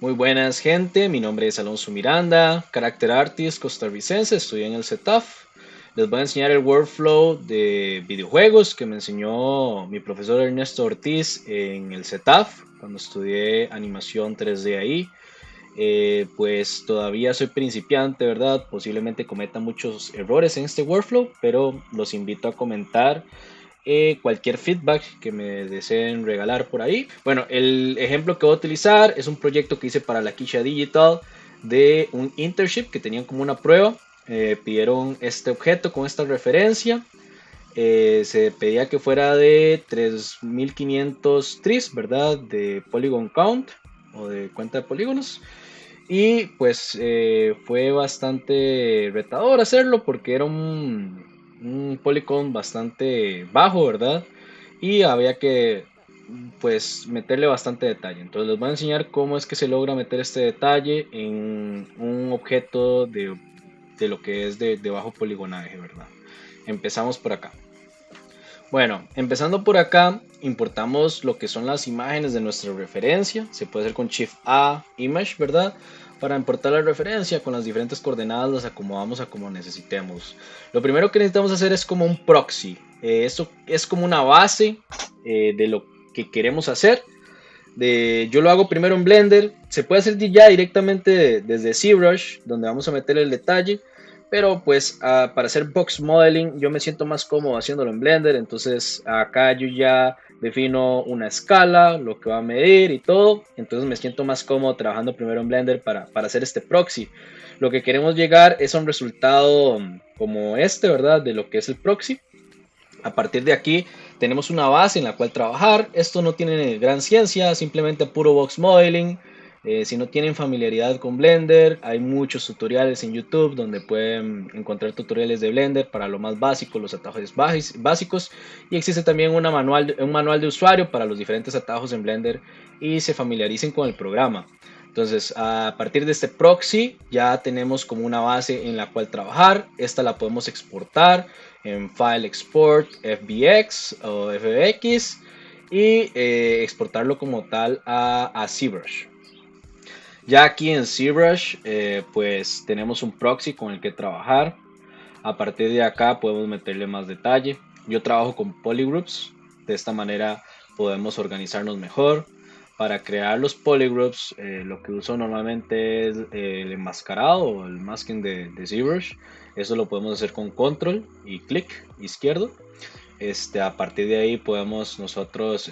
Muy buenas gente, mi nombre es Alonso Miranda, Character Artist costarricense, estoy en el CETAF. Les voy a enseñar el workflow de videojuegos que me enseñó mi profesor Ernesto Ortiz en el CETAF cuando estudié animación 3D ahí. Pues todavía soy principiante, ¿verdad? Posiblemente cometa muchos errores en este workflow, pero los invito a comentar cualquier feedback que me deseen regalar por ahí. Bueno, el ejemplo que voy a utilizar es un proyecto que hice para la Kisha Digital de un internship que tenían como una prueba. Pidieron este objeto con esta referencia. Se pedía que fuera de 3500 tris, ¿verdad? De polygon count o de cuenta de polígonos. Y pues fue bastante retador hacerlo porque era un polygon bastante bajo, ¿verdad? Y había que pues meterle bastante detalle. Entonces les voy a enseñar cómo es que se logra meter este detalle en un objeto de lo que es de bajo poligonaje, ¿verdad? Empezamos por acá. Bueno, empezando por acá, importamos lo que son las imágenes de nuestra referencia. Se puede hacer con Shift A, Image, ¿verdad? Para importar la referencia con las diferentes coordenadas las acomodamos a como necesitemos. Lo primero que necesitamos hacer es como un proxy. Esto es como una base de lo que queremos hacer. Yo lo hago primero en Blender. Se puede hacer ya directamente desde ZBrush, donde vamos a meter el detalle. Pero pues para hacer box modeling yo me siento más cómodo haciéndolo en Blender. Entonces acá yo ya defino una escala, lo que va a medir y todo. Entonces me siento más cómodo trabajando primero en Blender para hacer este proxy. Lo que queremos llegar es a un resultado como este, ¿verdad? De lo que es el proxy. A partir de aquí tenemos una base en la cual trabajar. Esto no tiene gran ciencia, simplemente puro box modeling. Si no tienen familiaridad con Blender, hay muchos tutoriales en YouTube donde pueden encontrar tutoriales de Blender para lo más básico, los atajos básicos. Y existe también un manual de usuario para los diferentes atajos en Blender y se familiaricen con el programa. Entonces, a partir de este proxy ya tenemos como una base en la cual trabajar. Esta la podemos exportar en File Export, FBX o FBX y exportarlo como tal a ZBrush. Ya aquí en ZBrush pues tenemos un proxy con el que trabajar. A partir de acá podemos meterle más detalle. Yo trabajo con polygroups, de esta manera podemos organizarnos mejor. Para crear los polygroups lo que uso normalmente es el enmascarado o el masking de ZBrush. Eso lo podemos hacer con control y clic izquierdo. A partir de ahí podemos nosotros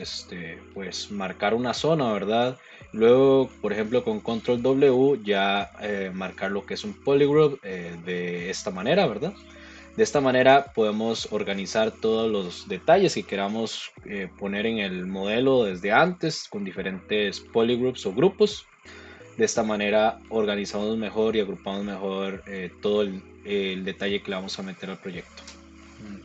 pues marcar una zona, ¿verdad? Luego, por ejemplo, con control W ya marcar lo que es un polygroup de esta manera, ¿verdad? De esta manera podemos organizar todos los detalles que queramos poner en el modelo desde antes con diferentes polygroups o grupos. De esta manera organizamos mejor y agrupamos mejor todo el detalle que le vamos a meter al proyecto.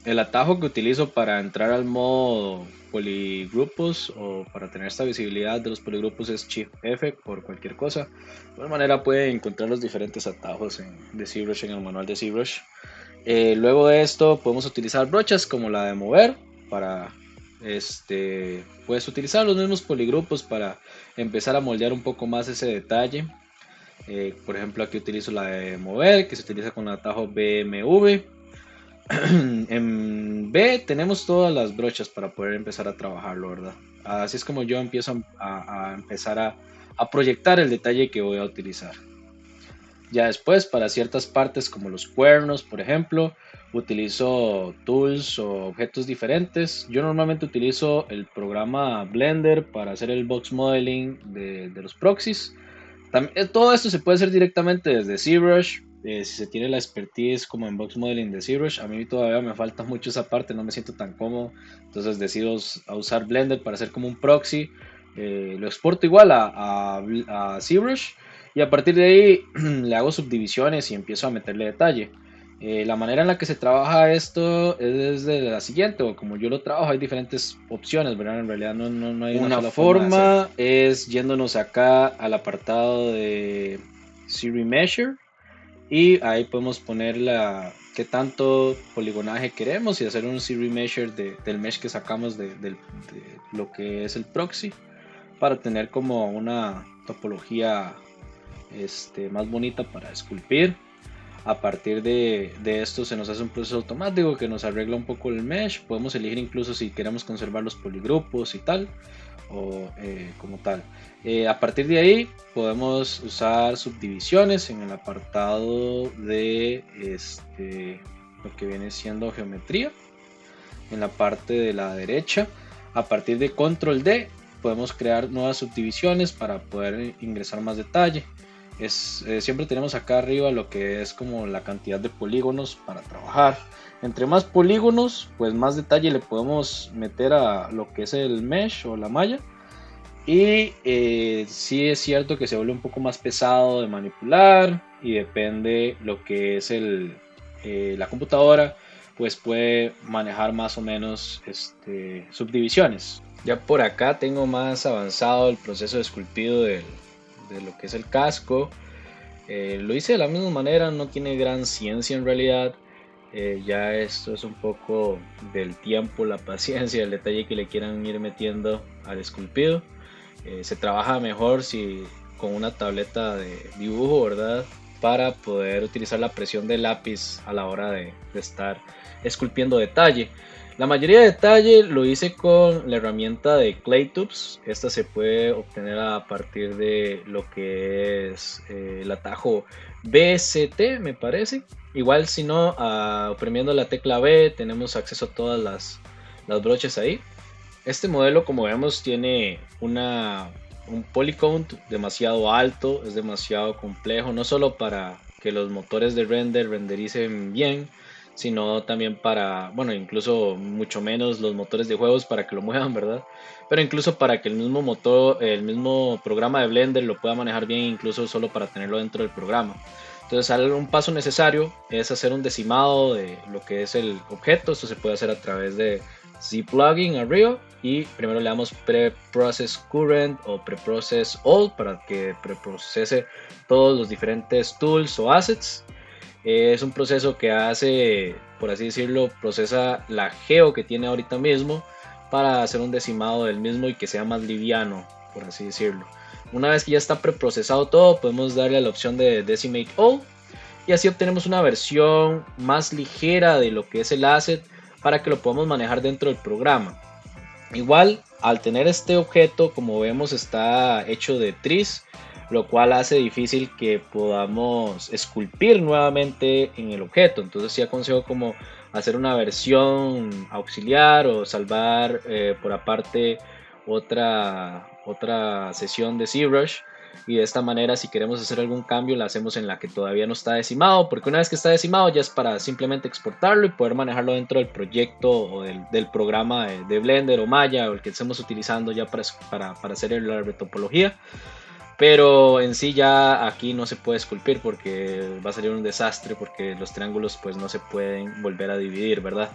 El atajo que utilizo para entrar al modo poligrupos o para tener esta visibilidad de los poligrupos es Shift F por cualquier cosa. De igual manera pueden encontrar los diferentes atajos de ZBrush en el manual de ZBrush. Luego de esto podemos utilizar brochas como la de mover para puedes utilizar los mismos poligrupos para empezar a moldear un poco más ese detalle. Por ejemplo, aquí utilizo la de mover que se utiliza con el atajo BMV. En B tenemos todas las brochas para poder empezar a trabajarlo, ¿verdad? Así es como yo empiezo a empezar a proyectar el detalle que voy a utilizar. Ya después, para ciertas partes como los cuernos, por ejemplo, utilizo tools o objetos diferentes. Yo normalmente utilizo el programa Blender para hacer el box modeling de los proxies. Todo esto se puede hacer directamente desde ZBrush. Si se tiene la expertise como en box modeling de ZBrush, a mí todavía me falta mucho esa parte, no me siento tan cómodo. Entonces decido a usar Blender para hacer como un proxy. Lo exporto igual a ZBrush y a partir de ahí le hago subdivisiones y empiezo a meterle detalle. La manera en la que se trabaja esto es de la siguiente, o como yo lo trabajo, hay diferentes opciones, ¿verdad? En realidad no hay una sola forma es yéndonos acá al apartado de Series Measure y ahí podemos poner qué tanto poligonaje queremos y hacer un Series Measure del mesh que sacamos de lo que es el proxy. para tener como una topología más bonita para esculpir. A partir de esto se nos hace un proceso automático que nos arregla un poco el mesh. Podemos elegir incluso si queremos conservar los poligrupos y tal, o como tal. A partir de ahí podemos usar subdivisiones en el apartado de lo que viene siendo geometría, en la parte de la derecha. A partir de control D podemos crear nuevas subdivisiones para poder ingresar más detalle. Siempre tenemos acá arriba lo que es como la cantidad de polígonos para trabajar. Entre más polígonos, pues más detalle le podemos meter a lo que es el mesh o la malla. Y sí es cierto que se vuelve un poco más pesado de manipular, y depende lo que es la computadora, pues puede manejar más o menos subdivisiones. Ya por acá tengo más avanzado el proceso de esculpido de lo que es el casco. Lo hice de la misma manera, no tiene gran ciencia en realidad. Ya esto es un poco del tiempo, la paciencia, el detalle que le quieran ir metiendo al esculpido. Se trabaja mejor si con una tableta de dibujo, ¿verdad? Para poder utilizar la presión del lápiz a la hora de estar esculpiendo detalle. La mayoría de detalle lo hice con la herramienta de Claytubes. Esta se puede obtener a partir de lo que es el atajo BST, me parece. Igual si no, oprimiendo la tecla B tenemos acceso a todas las broches ahí. Este modelo, como vemos, tiene un polycount demasiado alto, es demasiado complejo, no solo para que los motores de rendericen bien, sino también para, bueno, incluso mucho menos los motores de juegos para que lo muevan, ¿verdad? Pero incluso para que el mismo motor, el mismo programa de Blender lo pueda manejar bien, incluso solo para tenerlo dentro del programa. Entonces, un paso necesario es hacer un decimado de lo que es el objeto. Esto se puede hacer a través de Z-Plugin arriba, y primero le damos Preprocess Current o Preprocess All para que preprocese todos los diferentes tools o assets. Es un proceso que hace, por así decirlo, procesa la geo que tiene ahorita mismo para hacer un decimado del mismo y que sea más liviano, por así decirlo. Una vez que ya está preprocesado todo, podemos darle a la opción de Decimate All, y así obtenemos una versión más ligera de lo que es el asset para que lo podamos manejar dentro del programa. Igual, al tener este objeto, como vemos, está hecho de tris, lo cual hace difícil que podamos esculpir nuevamente en el objeto. Entonces sí aconsejo como hacer una versión auxiliar o salvar por aparte otra sesión de ZBrush, y de esta manera, si queremos hacer algún cambio, la hacemos en la que todavía no está decimado, porque una vez que está decimado ya es para simplemente exportarlo y poder manejarlo dentro del proyecto o del programa de Blender o Maya o el que estemos utilizando ya para hacer la retopología. Pero en sí ya aquí no se puede esculpir porque va a salir un desastre, porque los triángulos pues no se pueden volver a dividir, ¿verdad?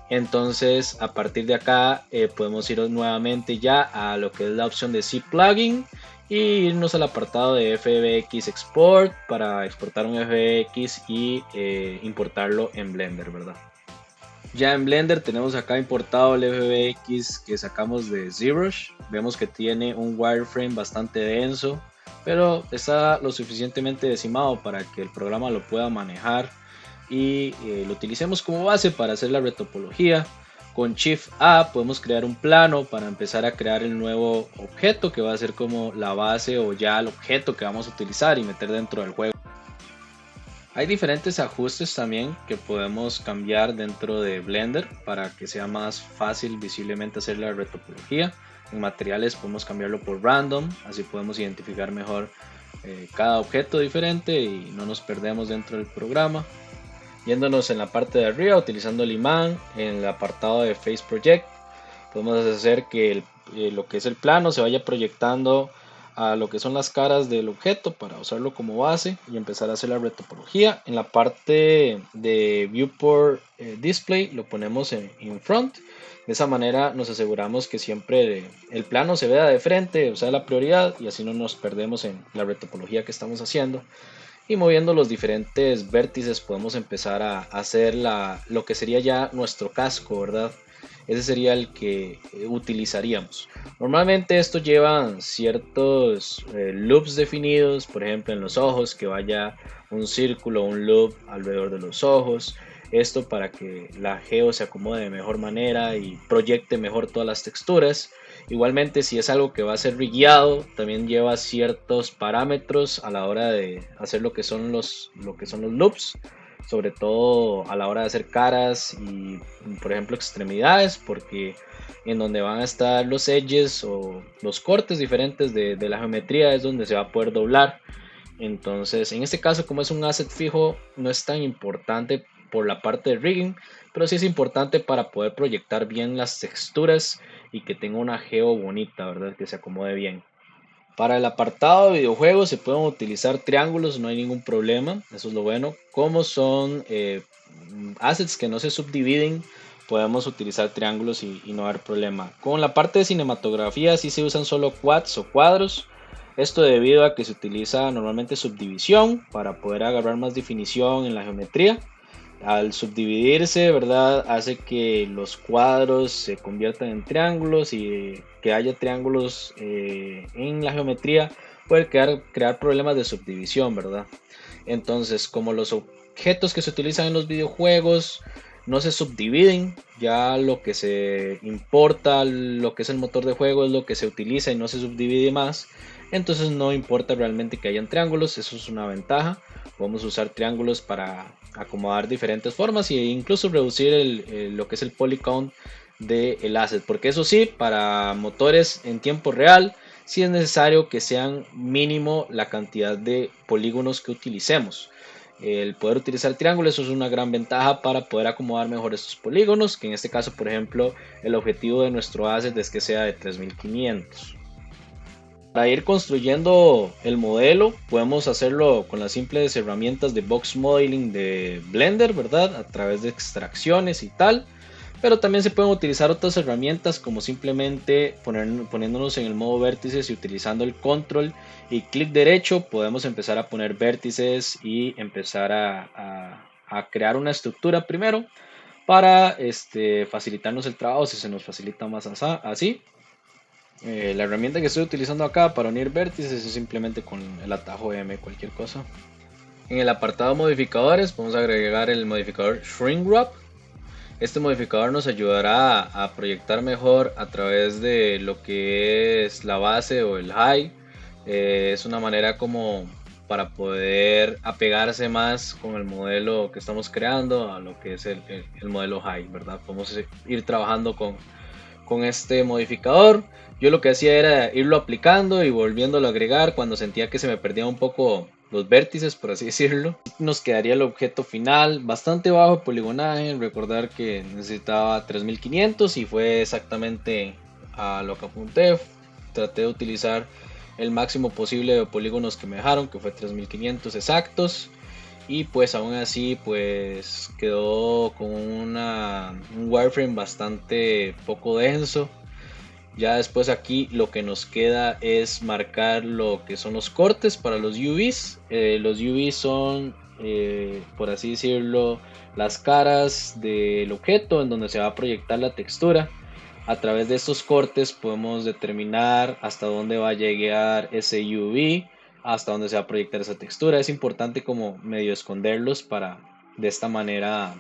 Entonces a partir de acá podemos ir nuevamente ya a lo que es la opción de Z-Plugin y irnos al apartado de FBX Export para exportar un FBX y importarlo en Blender, ¿verdad? Ya en Blender tenemos acá importado el FBX que sacamos de ZBrush. Vemos que tiene un wireframe bastante denso, pero está lo suficientemente decimado para que el programa lo pueda manejar y lo utilicemos como base para hacer la retopología. Con Shift A podemos crear un plano para empezar a crear el nuevo objeto que va a ser como la base o ya el objeto que vamos a utilizar y meter dentro del juego. Hay diferentes ajustes también que podemos cambiar dentro de Blender para que sea más fácil visiblemente hacer la retopología. En materiales podemos cambiarlo por random, así podemos identificar mejor cada objeto diferente y no nos perdemos dentro del programa. Yéndonos en la parte de arriba, utilizando el imán, en el apartado de Face Project, podemos hacer que lo que es el plano se vaya proyectando a lo que son las caras del objeto para usarlo como base y empezar a hacer la retopología. En la parte de Viewport Display lo ponemos en Front. De esa manera nos aseguramos que siempre el plano se vea de frente, o sea, la prioridad, y así no nos perdemos en la retopología que estamos haciendo. Y moviendo los diferentes vértices podemos empezar a hacer lo que sería ya nuestro casco, ¿verdad? ese sería el que utilizaríamos. Normalmente esto lleva ciertos loops definidos, por ejemplo en los ojos, que vaya un círculo, un loop alrededor de los ojos. Esto para que la geo se acomode de mejor manera y proyecte mejor todas las texturas. Igualmente, si es algo que va a ser rigueado, también lleva ciertos parámetros a la hora de hacer lo que son los loops, sobre todo a la hora de hacer caras y, por ejemplo, extremidades, porque en donde van a estar los edges o los cortes diferentes de la geometría es donde se va a poder doblar. Entonces, en este caso, como es un asset fijo, no es tan importante por la parte de rigging, pero sí es importante para poder proyectar bien las texturas y que tenga una geo bonita, ¿verdad? Que se acomode bien. Para el apartado de videojuegos se pueden utilizar triángulos, no hay ningún problema, eso es lo bueno. Como son assets que no se subdividen, podemos utilizar triángulos y no haber problema. Con la parte de cinematografía sí se usan solo quads o cuadros. Esto debido a que se utiliza normalmente subdivisión para poder agarrar más definición en la geometría. Al subdividirse, ¿verdad? Hace que los cuadros se conviertan en triángulos y que haya triángulos en la geometría puede crear problemas de subdivisión, ¿verdad? Entonces, como los objetos que se utilizan en los videojuegos no se subdividen, ya lo que se importa, lo que es el motor de juego es lo que se utiliza y no se subdivide más. Entonces no importa realmente que hayan triángulos, eso es una ventaja. Podemos usar triángulos para acomodar diferentes formas e incluso reducir lo que es el polycount del asset, porque eso sí, para motores en tiempo real sí es necesario que sean mínimo la cantidad de polígonos que utilicemos. El poder utilizar triángulos, eso es una gran ventaja para poder acomodar mejor estos polígonos, que en este caso, por ejemplo, el objetivo de nuestro asset es que sea de 3500. Para ir construyendo el modelo podemos hacerlo con las simples herramientas de box modeling de Blender, ¿verdad? A través de extracciones y tal. Pero también se pueden utilizar otras herramientas como simplemente poniéndonos en el modo vértices y utilizando el control y clic derecho podemos empezar a poner vértices y empezar a crear una estructura primero para facilitarnos el trabajo si se nos facilita más así. La herramienta que estoy utilizando acá para unir vértices es simplemente con el atajo M, cualquier cosa. En el apartado modificadores vamos a agregar el modificador Shrink Wrap. Este modificador nos ayudará a proyectar mejor a través de lo que es la base o el high. Es una manera como para poder apegarse más con el modelo que estamos creando a lo que es el modelo high, ¿verdad? Podemos ir trabajando con este modificador. Yo lo que hacía era irlo aplicando y volviéndolo a agregar cuando sentía que se me perdía un poco los vértices, por así decirlo. Nos quedaría el objeto final bastante bajo de poligonaje. Recordar que necesitaba 3500 y fue exactamente a lo que apunté. Traté de utilizar el máximo posible de polígonos que me dejaron, que fue 3500 exactos. Y pues aún así pues quedó con un wireframe bastante poco denso. Ya después aquí lo que nos queda es marcar lo que son los cortes para los UVs. Los UVs son, por así decirlo, las caras del objeto en donde se va a proyectar la textura. A través de estos cortes podemos determinar hasta dónde va a llegar ese UV, hasta dónde se va a proyectar esa textura. Es importante como medio esconderlos para de esta manera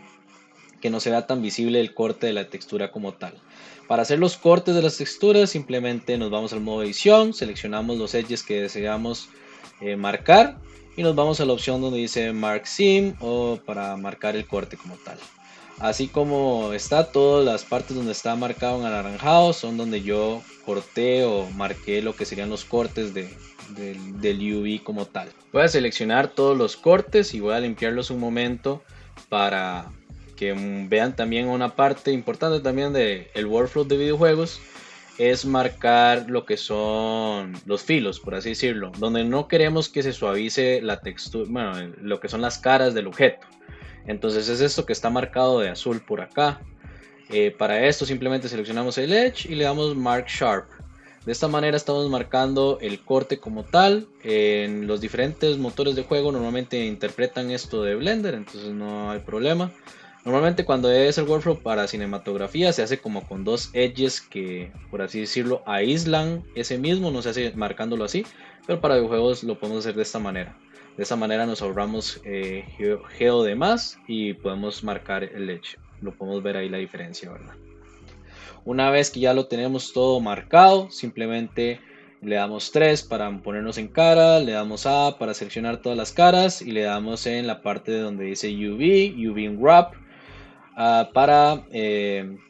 que no se vea tan visible el corte de la textura como tal. Para hacer los cortes de las texturas simplemente nos vamos al modo edición, seleccionamos los edges que deseamos marcar y nos vamos a la opción donde dice Mark Seam o para marcar el corte como tal. Así como está, todas las partes donde está marcado en anaranjado son donde yo corté o marqué lo que serían los cortes del UV como tal. Voy a seleccionar todos los cortes y voy a limpiarlos un momento para que vean también una parte importante también del workflow de videojuegos. Es marcar lo que son los filos, por así decirlo, donde no queremos que se suavice la textura, bueno, lo que son las caras del objeto. Entonces es esto que está marcado de azul por acá. Para esto simplemente seleccionamos el Edge y le damos Mark Sharp. De esta manera estamos marcando el corte como tal. En los diferentes motores de juego normalmente interpretan esto de Blender, entonces no hay problema. Normalmente cuando es el workflow para cinematografía se hace como con dos edges que, por así decirlo, aíslan ese mismo, no se hace marcándolo así, pero para videojuegos lo podemos hacer de esta manera. De esta manera nos ahorramos geo de más y podemos marcar el edge. Lo podemos ver ahí la diferencia, ¿verdad? Una vez que ya lo tenemos todo marcado, simplemente le damos 3 para ponernos en cara, le damos A para seleccionar todas las caras y le damos en la parte donde dice UV Wrap para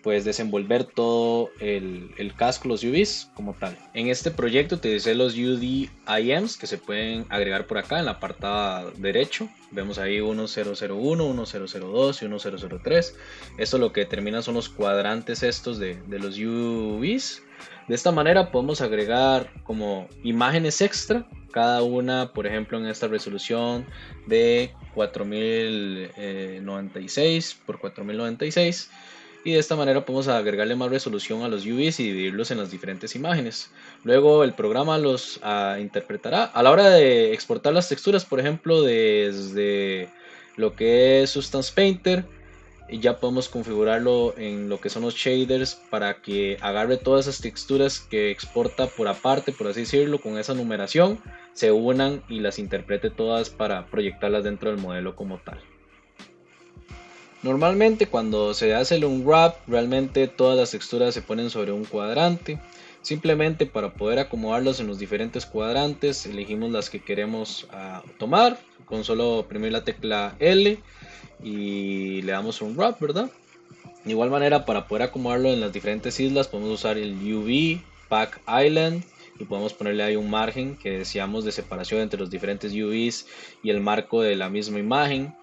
pues desenvolver todo el casco, los UVs como tal. En este proyecto utilicé los UDIMs que se pueden agregar por acá en la parte derecho. Vemos ahí 1001, 1002 y 1003. Esto lo que determina son los cuadrantes estos de los UVs. De esta manera podemos agregar como imágenes extra, cada una, por ejemplo, en esta resolución de 4096 por 4096, y de esta manera podemos agregarle más resolución a los UVs y dividirlos en las diferentes imágenes. Luego el programa los interpretará a la hora de exportar las texturas, por ejemplo, desde lo que es Substance Painter. Y ya podemos configurarlo en lo que son los shaders para que agarre todas esas texturas que exporta por aparte, por así decirlo, con esa numeración, se unan y las interprete todas para proyectarlas dentro del modelo como tal. Normalmente cuando se hace el unwrap, realmente todas las texturas se ponen sobre un cuadrante. Simplemente para poder acomodarlos en los diferentes cuadrantes, elegimos las que queremos tomar. Con solo oprimir la tecla L y le damos un wrap, ¿verdad? De igual manera, para poder acomodarlo en las diferentes islas, podemos usar el UV Pack Island y podemos ponerle ahí un margen que deseamos de separación entre los diferentes UVs y el marco de la misma imagen.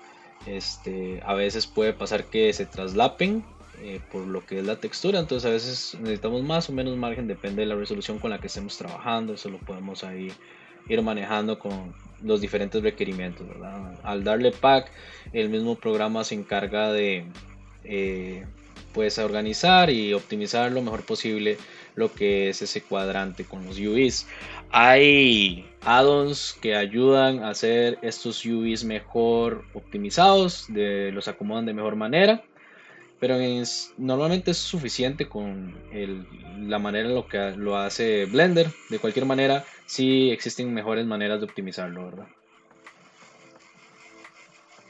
A veces puede pasar que se traslapen por lo que es la textura, entonces a veces necesitamos más o menos margen, depende de la resolución con la que estemos trabajando. Eso lo podemos ahí ir manejando con los diferentes requerimientos, ¿verdad? Al darle pack, el mismo programa se encarga de pues organizar y optimizar lo mejor posible lo que es ese cuadrante con los UVs. Hay add-ons que ayudan a hacer estos UVs mejor optimizados, los acomodan de mejor manera, pero normalmente es suficiente con la manera en lo que lo hace Blender. De cualquier manera, sí existen mejores maneras de optimizarlo, ¿verdad?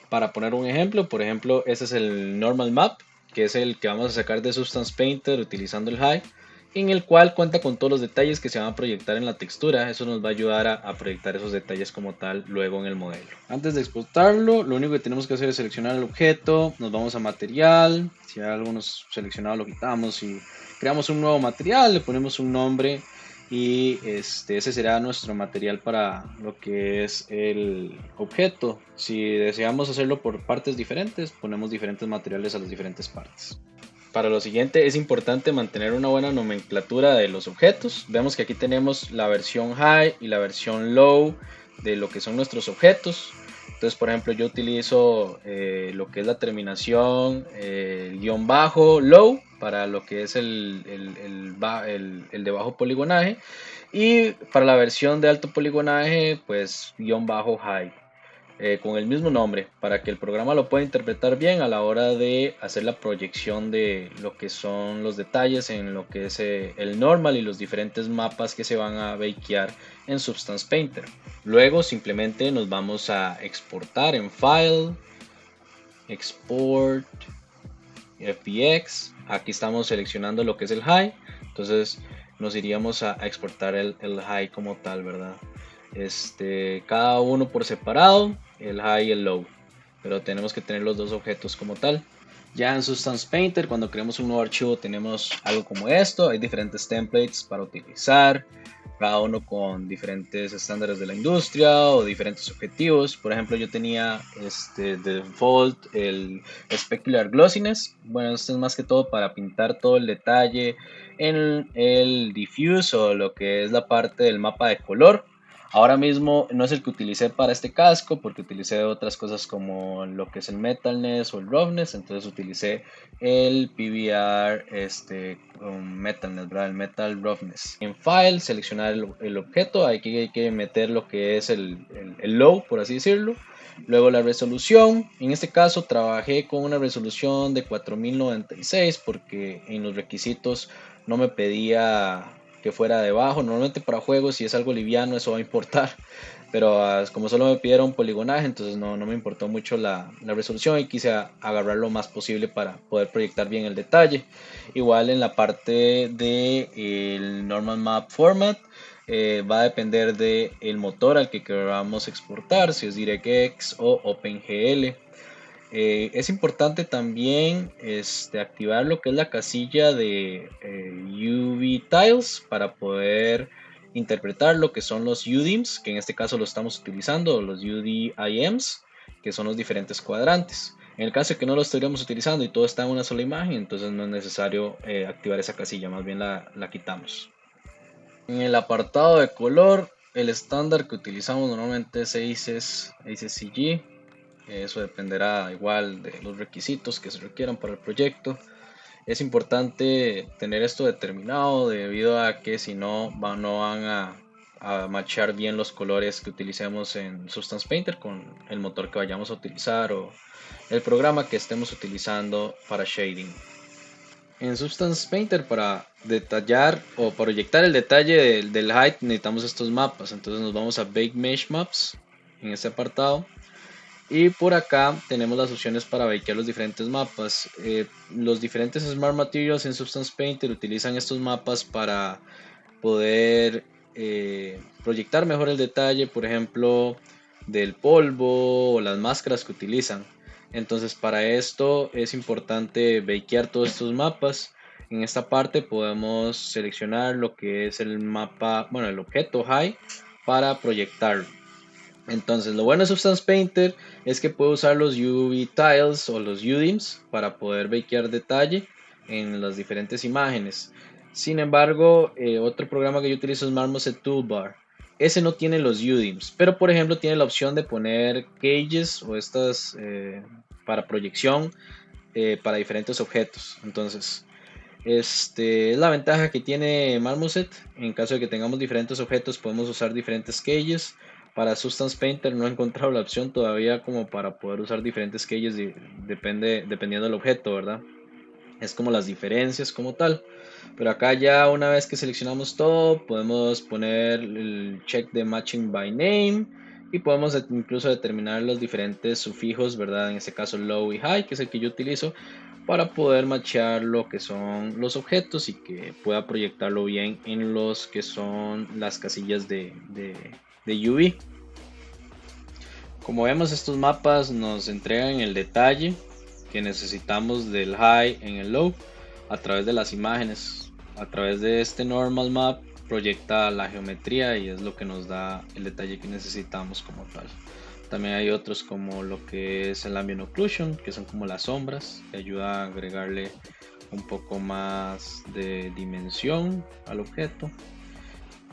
Para poner un ejemplo, por ejemplo, este es el normal map, que es el que vamos a sacar de Substance Painter utilizando el high, en el cual cuenta con todos los detalles que se van a proyectar en la textura. Eso nos va a ayudar a proyectar esos detalles como tal luego en el modelo. Antes de exportarlo, lo único que tenemos que hacer es seleccionar el objeto, nos vamos a material, si hay algo seleccionado lo quitamos y creamos un nuevo material, le ponemos un nombre y ese será nuestro material para lo que es el objeto. Si deseamos hacerlo por partes diferentes, ponemos diferentes materiales a las diferentes partes. Para lo siguiente es importante mantener una buena nomenclatura de los objetos. Vemos que aquí tenemos la versión high y la versión low de lo que son nuestros objetos. Entonces, por ejemplo, yo utilizo lo que es la terminación guión bajo low para lo que es el de bajo poligonaje, y para la versión de alto poligonaje pues guión bajo high, con el mismo nombre, para que el programa lo pueda interpretar bien a la hora de hacer la proyección de lo que son los detalles en lo que es el normal y los diferentes mapas que se van a bakear en Substance Painter. Luego simplemente nos vamos a exportar en File, Export, FBX. Aquí estamos seleccionando lo que es el high, entonces nos iríamos a exportar el high como tal, ¿verdad? Cada uno por separado, el high y el low, pero tenemos que tener los dos objetos como tal. Ya en Substance Painter, cuando creamos un nuevo archivo, tenemos algo como esto. Hay diferentes templates para utilizar, cada uno con diferentes estándares de la industria o diferentes objetivos. Por ejemplo, yo tenía de default el Specular Glossiness. Bueno, esto es más que todo para pintar todo el detalle en el diffuse o lo que es la parte del mapa de color. Ahora mismo no es el que utilicé para este casco porque utilicé otras cosas como lo que es el metalness o el roughness, entonces utilicé el PBR metalness, ¿verdad? El metal roughness. En file seleccionar el objeto, aquí hay que meter lo que es el low, por así decirlo. Luego la resolución, en este caso trabajé con una resolución de 4096 porque en los requisitos no me pedía que fuera debajo. Normalmente para juegos, si es algo liviano, eso va a importar. Pero como solo me pidieron poligonaje, entonces no me importó mucho la resolución y quise agarrar lo más posible para poder proyectar bien el detalle. Igual en la parte del normal map format, va a depender del motor al que queramos exportar, si es DirectX o OpenGL. Es importante también activar lo que es la casilla de UV Tiles para poder interpretar lo que son los UDIMs, que en este caso lo estamos utilizando, los UDIMs, que son los diferentes cuadrantes. En el caso de que no lo estuviéramos utilizando y todo está en una sola imagen, entonces no es necesario activar esa casilla, más bien la quitamos. En el apartado de color, el estándar que utilizamos normalmente es ACES-CG. Eso dependerá igual de los requisitos que se requieran para el proyecto. Es importante tener esto determinado debido a que si no, no van a matchar bien los colores que utilicemos en Substance Painter con el motor que vayamos a utilizar o el programa que estemos utilizando para shading. En Substance Painter, para detallar o proyectar el detalle del height, necesitamos estos mapas. Entonces nos vamos a Bake Mesh Maps en este apartado. Y por acá tenemos las opciones para bakear los diferentes mapas. Los diferentes Smart Materials en Substance Painter utilizan estos mapas para poder proyectar mejor el detalle, por ejemplo, del polvo o las máscaras que utilizan. Entonces para esto es importante bakear todos estos mapas. En esta parte podemos seleccionar lo que es el mapa, bueno, el objeto high para proyectarlo. Entonces lo bueno de Substance Painter es que puedo usar los UV Tiles o los UDIMs para poder bakear detalle en las diferentes imágenes. Sin embargo, otro programa que yo utilizo es Marmoset Toolbar. Ese no tiene los UDIMs, pero por ejemplo tiene la opción de poner cages o estas para proyección para diferentes objetos. Entonces, es la ventaja que tiene Marmoset. En caso de que tengamos diferentes objetos, podemos usar diferentes cages. Para Substance Painter no he encontrado la opción todavía como para poder usar diferentes cages dependiendo del objeto, ¿verdad? Es como las diferencias como tal. Pero acá ya una vez que seleccionamos todo, podemos poner el check de Matching by Name y podemos incluso determinar los diferentes sufijos, ¿verdad? En este caso low y high, que es el que yo utilizo para poder matchar lo que son los objetos y que pueda proyectarlo bien en los que son las casillas de UV. Como vemos, estos mapas nos entregan el detalle que necesitamos del high en el low a través de las imágenes. A través de este normal map proyecta la geometría y es lo que nos da el detalle que necesitamos como tal. También hay otros como lo que es el ambient occlusion, que son como las sombras, que ayuda a agregarle un poco más de dimensión al objeto.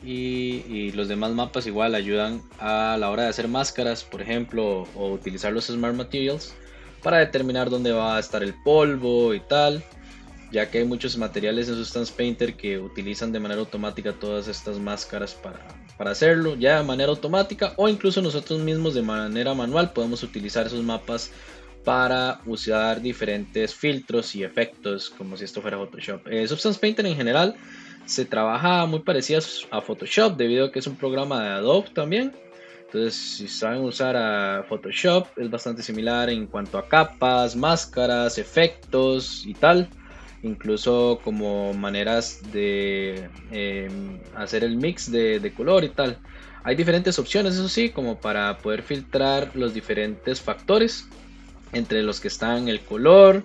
Y los demás mapas igual ayudan a la hora de hacer máscaras, por ejemplo, o utilizar los Smart Materials para determinar dónde va a estar el polvo y tal, ya que hay muchos materiales en Substance Painter que utilizan de manera automática todas estas máscaras para hacerlo, ya de manera automática, o incluso nosotros mismos de manera manual podemos utilizar esos mapas para usar diferentes filtros y efectos como si esto fuera Photoshop. Substance Painter en general se trabaja muy parecido a Photoshop debido a que es un programa de Adobe también. Entonces, si saben usar a Photoshop, es bastante similar en cuanto a capas, máscaras, efectos y tal. Incluso como maneras de hacer el mix de color y tal. Hay diferentes opciones, eso sí, como para poder filtrar los diferentes factores, entre los que están el color,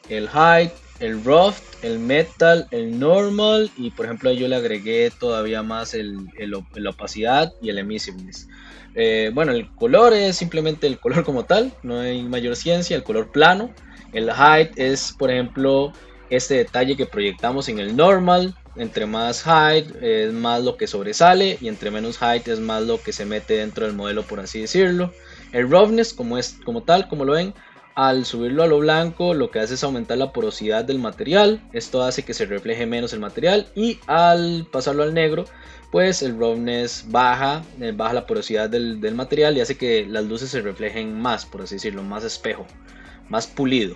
el height, el rough, el metal, el normal, y por ejemplo yo le agregué todavía más la opacidad y el emissiveness. Bueno, el color es simplemente el color como tal, no hay mayor ciencia. El color plano, el height es por ejemplo este detalle que proyectamos en el normal. Entre más height es más lo que sobresale y entre menos height es más lo que se mete dentro del modelo, por así decirlo. El roughness, como tal, como lo ven, al subirlo a lo blanco lo que hace es aumentar la porosidad del material. Esto hace que se refleje menos el material, y al pasarlo al negro pues el roughness baja la porosidad del material y hace que las luces se reflejen más, por así decirlo, más espejo, más pulido.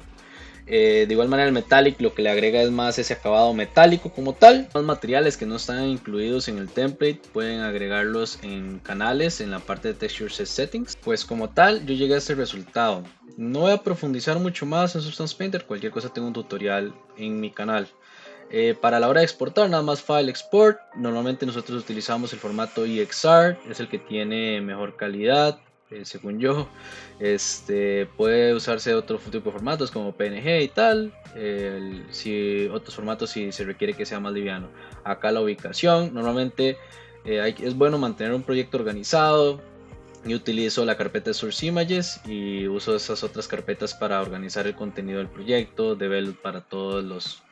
De igual manera el metallic lo que le agrega es más ese acabado metálico como tal. Los materiales que no están incluidos en el template pueden agregarlos en canales en la parte de texture set settings. Pues como tal yo llegué a este resultado. No voy a profundizar mucho más en Substance Painter, cualquier cosa tengo un tutorial en mi canal. Para la hora de exportar, nada más file export. Normalmente nosotros utilizamos el formato EXR, es el que tiene mejor calidad, según yo. Puede usarse otro tipo de formatos como PNG y tal. Si otros formatos si se requiere que sea más liviano. Acá la ubicación, normalmente es bueno mantener un proyecto organizado. Yo utilizo la carpeta de Source Images y uso esas otras carpetas para organizar el contenido del proyecto, Develop para todos los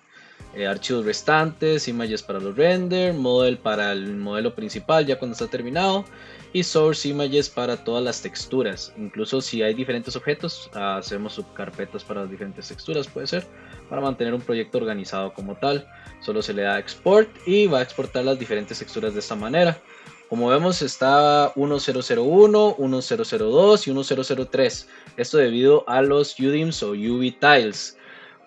archivos restantes, Images para los render, Model para el modelo principal ya cuando está terminado, y Source Images para todas las texturas. Incluso si hay diferentes objetos, hacemos subcarpetas para las diferentes texturas, puede ser, para mantener un proyecto organizado como tal. Solo se le da Export y va a exportar las diferentes texturas de esta manera. Como vemos está 1001, 1002 y 1003. Esto debido a los UDIMs o UV tiles,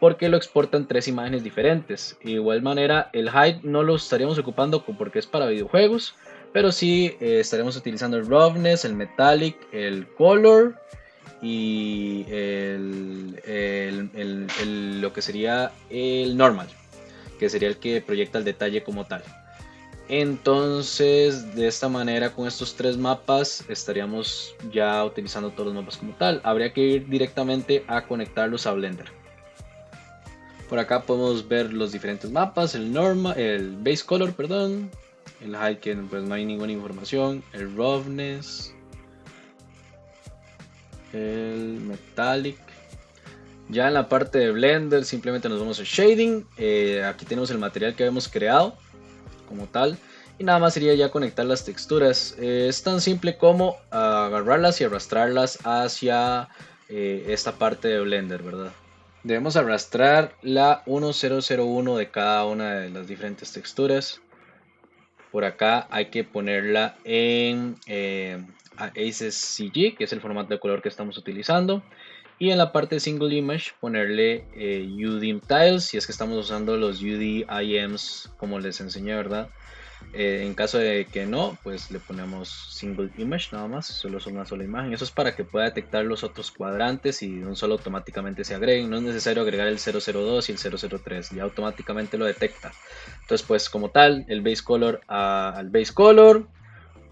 porque lo exportan tres imágenes diferentes. De igual manera el height no lo estaríamos ocupando porque es para videojuegos, pero sí estaremos utilizando el roughness, el metallic, el color y lo que sería el normal, que sería el que proyecta el detalle como tal. Entonces de esta manera con estos tres mapas estaríamos ya utilizando todos los mapas como tal. Habría que ir directamente a conectarlos a Blender. Por acá podemos ver los diferentes mapas, el normal, el base color, perdón, el height que pues no hay ninguna información, el roughness, el metallic. Ya en la parte de Blender simplemente nos vamos a shading. Aquí tenemos el material que habíamos creado como tal y nada más sería ya conectar las texturas. Es tan simple como agarrarlas y arrastrarlas hacia esta parte de Blender, ¿verdad? Debemos arrastrar la 1001 de cada una de las diferentes texturas. Por acá hay que ponerla en ACES-CG, que es el formato de color que estamos utilizando. Y en la parte de Single Image ponerle UDIM Tiles, si es que estamos usando los UDIMs como les enseñé, ¿verdad? En caso de que no, pues le ponemos single image nada más, solo es una sola imagen. Eso es para que pueda detectar los otros cuadrantes y de un solo automáticamente se agreguen. No es necesario agregar el 002 y el 003, ya automáticamente lo detecta. Entonces pues como tal, el base color al base color,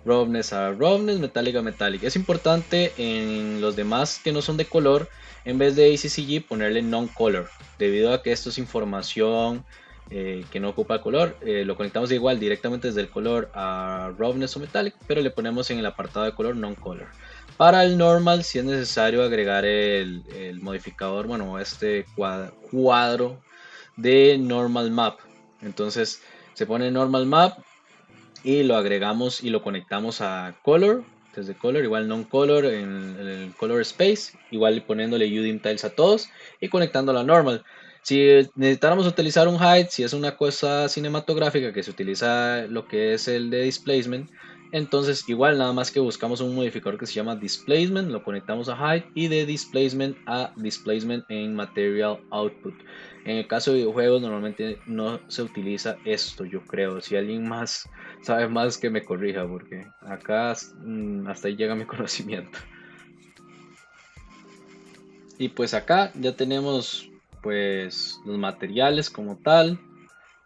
roughness a roughness, metallic a metallic. Es importante en los demás que no son de color, en vez de ACCG ponerle non-color, debido a que esto es información que no ocupa color. Lo conectamos igual directamente desde el color a roughness o metallic, pero le ponemos en el apartado de color non-color. Para el normal si es necesario agregar el modificador, bueno, este cuadro de normal map. Entonces se pone normal map y lo agregamos y lo conectamos a color, desde color, igual non-color en el color space, igual poniéndole UDIM tiles a todos y conectándolo a normal. Si necesitáramos utilizar un height, si es una cosa cinematográfica que se utiliza lo que es el de displacement, entonces igual nada más que buscamos un modificador que se llama displacement, lo conectamos a height y de displacement a displacement en material output. En el caso de videojuegos normalmente no se utiliza esto, yo creo. Si alguien más sabe más que me corrija, porque acá hasta ahí llega mi conocimiento. Y pues acá ya tenemos pues los materiales como tal.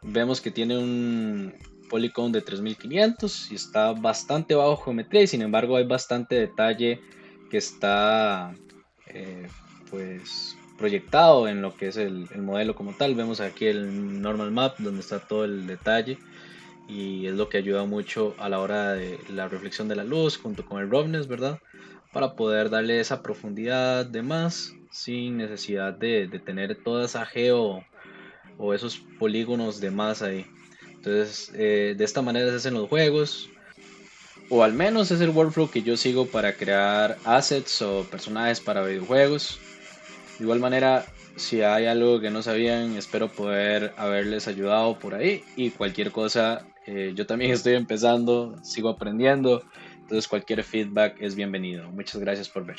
Vemos que tiene un polycount de 3500 y está bastante bajo geometría, y sin embargo hay bastante detalle que está eh, pues proyectado en lo que es el modelo como tal. Vemos aquí el normal map donde está todo el detalle y es lo que ayuda mucho a la hora de la reflexión de la luz junto con el roughness, ¿verdad? Para poder darle esa profundidad de más sin necesidad de tener toda esa geo o esos polígonos de más ahí. Entonces, de esta manera se hacen los juegos, o al menos es el workflow que yo sigo para crear assets o personajes para videojuegos. De igual manera, si hay algo que no sabían, espero poder haberles ayudado por ahí y cualquier cosa, yo también estoy empezando, sigo aprendiendo, entonces cualquier feedback es bienvenido. Muchas gracias por ver.